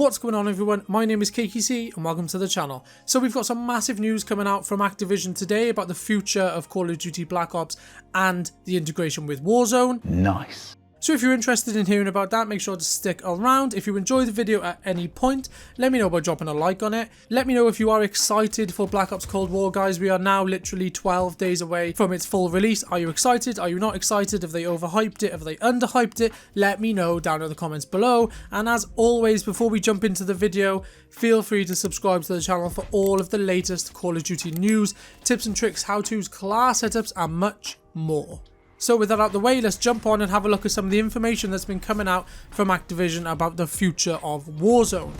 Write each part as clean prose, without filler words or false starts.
What's going on everyone, my name is CakeyC and welcome to the channel. So we've got some massive news coming out from Activision today about the future of Call of Duty Black Ops and the integration with Warzone. Nice. So if you're interested in hearing about that, make sure to stick around. If you enjoy the video at any point, let me know by dropping a like on it. Let me know if you are excited for Black Ops Cold War, guys. We are now literally 12 days away from its full release. Are you excited? Are you not excited? Have they overhyped it? Have they underhyped it? Let me know down in the comments below. And as always, before we jump into the video, feel free to subscribe to the channel for all of the latest Call of Duty news, tips and tricks, how-tos, class setups, and much more. So with that out of the way, let's jump on and have a look at some of the information that's been coming out from Activision about the future of Warzone.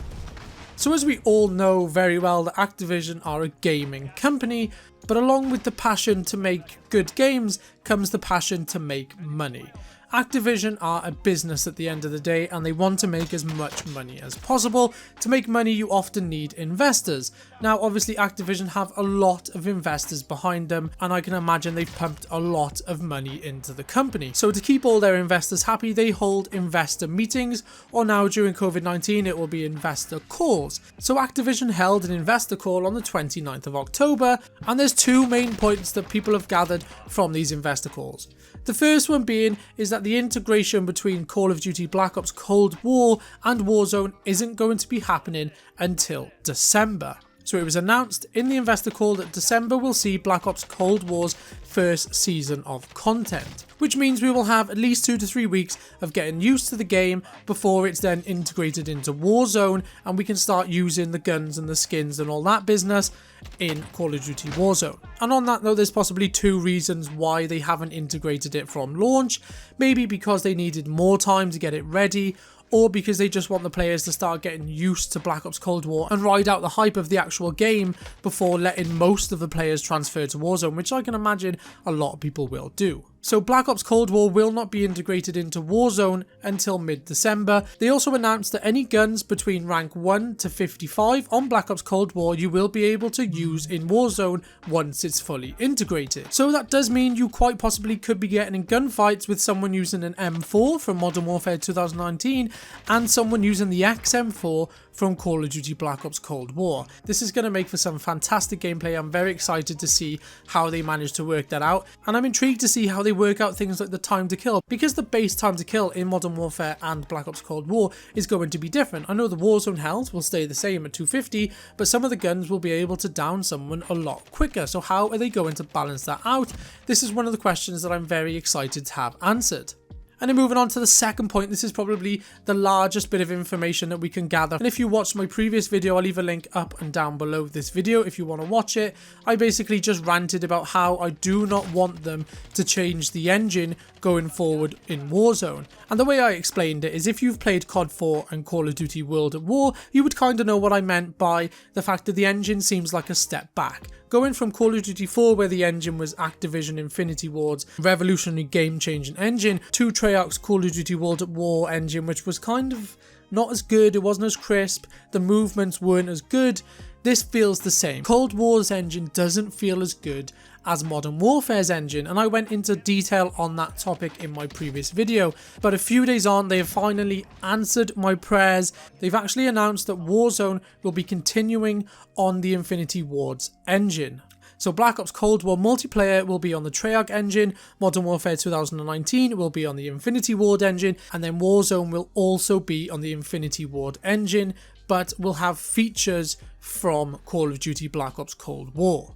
So as we all know very well, that Activision are a gaming company, but along with the passion to make good games comes the passion to make money. Activision are a business at the end of the day and they want to make as much money as possible. To make money you often need investors. Now obviously Activision have a lot of investors behind them and I can imagine they've pumped a lot of money into the company. So to keep all their investors happy, they hold investor meetings, or now during COVID-19 it will be investor calls. So Activision held an investor call on the 29th of October and there's two main points that people have gathered from these investor calls. The first one being is that the integration between Call of Duty Black Ops Cold War and Warzone isn't going to be happening until December. So it was announced in the investor call that December will see Black Ops Cold War's first season of content, which means we will have at least 2 to 3 weeks of getting used to the game before it's then integrated into Warzone and we can start using the guns and the skins and all that business in Call of Duty Warzone. And on that note, there's possibly two reasons why they haven't integrated it from launch. Maybe because they needed more time to get it ready, or because they just want the players to start getting used to Black Ops Cold War and ride out the hype of the actual game before letting most of the players transfer to Warzone, which I can imagine a lot of people will do. So Black Ops Cold War will not be integrated into Warzone until mid-December. They also announced that any guns between rank 1 to 55 on Black Ops Cold War you will be able to use in Warzone once it's fully integrated. So that does mean you quite possibly could be getting in gunfights with someone using an M4 from Modern Warfare 2019 and someone using the XM4 from Call of Duty Black Ops Cold War. This is going to make for some fantastic gameplay. I'm very excited to see how they manage to work that out, and I'm intrigued to see how they work out things like the time to kill, because the base time to kill in Modern Warfare and Black Ops Cold War is going to be different. I know the Warzone health will stay the same at 250, but some of the guns will be able to down someone a lot quicker. So how are they going to balance that out? This is one of the questions that I'm very excited to have answered. And then moving on to the second point, this is probably the largest bit of information that we can gather. And if you watched my previous video, I'll leave a link up and down below this video if you want to watch it. I basically just ranted about how I do not want them to change the engine going forward in Warzone. And the way I explained it is, if you've played COD 4 and Call of Duty World at War, you would kind of know what I meant by the fact that the engine seems like a step back. Going from Call of Duty 4, where the engine was Activision Infinity Ward's revolutionary game-changing engine, to Treyarch's Call of Duty World at War engine, which was kind of not as good, it wasn't as crisp, the movements weren't as good. This feels the same. Cold War's engine doesn't feel as good as Modern Warfare's engine, and I went into detail on that topic in my previous video. But a few days on, they have finally answered my prayers. They've actually announced that Warzone will be continuing on the Infinity Ward's engine. So Black Ops Cold War multiplayer will be on the Treyarch engine, Modern Warfare 2019 will be on the Infinity Ward engine, and then Warzone will also be on the Infinity Ward engine, but will have features from Call of Duty Black Ops Cold War.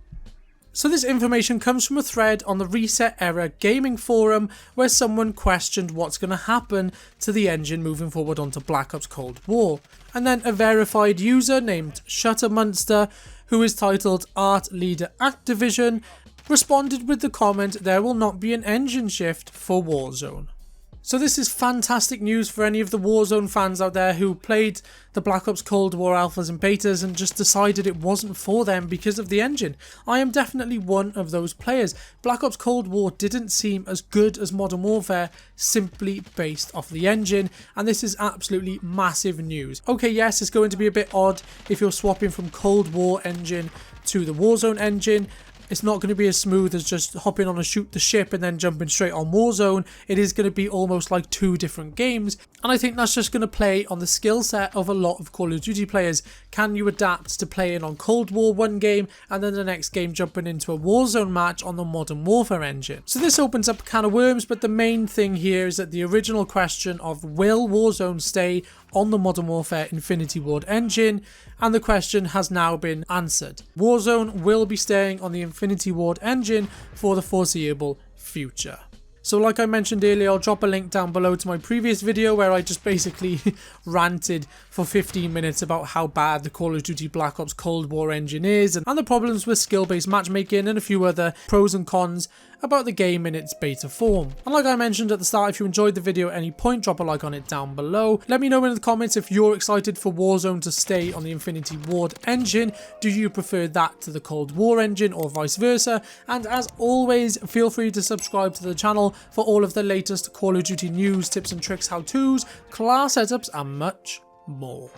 So this information comes from a thread on the Reset Era gaming forum where someone questioned what's going to happen to the engine moving forward onto Black Ops Cold War. And then a verified user named Shuttermonster, who is titled Art Leader Activision, responded with the comment, "There will not be an engine shift for Warzone." So this is fantastic news for any of the Warzone fans out there who played the Black Ops Cold War alphas and betas and just decided it wasn't for them because of the engine. I am definitely one of those players. Black Ops Cold War didn't seem as good as Modern Warfare simply based off the engine, and this is absolutely massive news. Okay, yes, it's going to be a bit odd if you're swapping from Cold War engine to the Warzone engine, It's not going to be as smooth as just hopping on a shoot the ship and then jumping straight on Warzone. It is going to be almost like two different games, and I think that's just going to play on the skill set of a lot of Call of Duty players. Can you adapt to playing on Cold War one game and then the next game jumping into a Warzone match on the Modern Warfare engine? So this opens up a can of worms, but the main thing here is that the original question of will Warzone stay on the Modern Warfare Infinity Ward engine, and the question has now been answered. Warzone will be staying on the Infinity Ward engine for the foreseeable future. So like I mentioned earlier, I'll drop a link down below to my previous video where I just basically ranted for 15 minutes about how bad the Call of Duty Black Ops Cold War engine is, and the problems with skill-based matchmaking and a few other pros and cons about the game in its beta form. And like I mentioned at the start, if you enjoyed the video at any point, drop a like on it down below. Let me know in the comments if you're excited for Warzone to stay on the Infinity Ward engine. Do you prefer that to the Cold War engine or vice versa? And as always, feel free to subscribe to the channel for all of the latest Call of Duty news, tips and tricks, how-tos, class setups and much more.